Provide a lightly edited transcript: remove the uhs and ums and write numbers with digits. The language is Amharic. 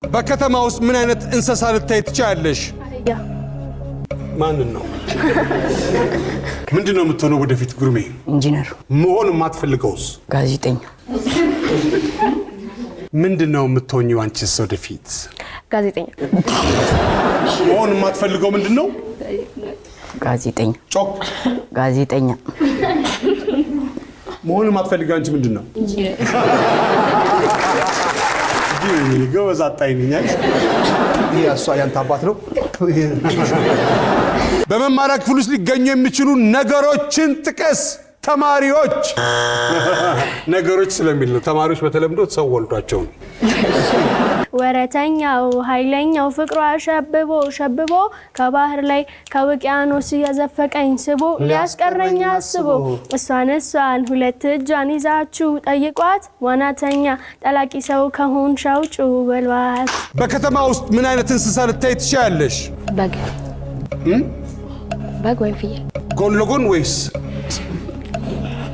በከተማ ውስጥ ምን አይነት እንስሳ ልታይ ትችያለሽ? አህያ። ማንን ነው? ምንድነው የምትሆነው ወደፊት ጉርሜ? ኢንጂነር። መሆን የማትፈልገውስ? ጋዜጠኛ። ምንድነው የምትሆኚው አንቺስ ወደፊት? ጋዜጠኛ። መሆን የማትፈልገው ምንድነው? ጋዜጠኛ። ጮክ። ጋዜጠኛ። መሆን የማትፈልገው አንቺ ምንድነው? ጎበዝ አጣይኛል። ያሷ ያንተ አባት ነው። በመማሪያ ክፍል ውስጥ ሊገኙ የሚችሉ ነገሮችን ጥቀስ። ተማሪዎች ነገሮች ስለሚል ነው። ተማሪዎች በተለምዶ ሰው ወልዷቸው ነው። ወረተኛው ኃይለኛው ፍቅሯ ሸብቦ ከባህር ላይ ከውቅያኖስ የዘፈቀኝ ስቦ ሊያስቀረኝ አስቦ እሷን ሁለት እጇን ይዛችሁ ጠይቋት ዋናተኛ ጠላቂ ሰው ከሆንሽ አውጪ በሏት። በከተማ ውስጥ ምን አይነት እንስሳ ልታይ ትችያለሽ? በግ ወይም ፍየል። ጎን ለጎን ወይስ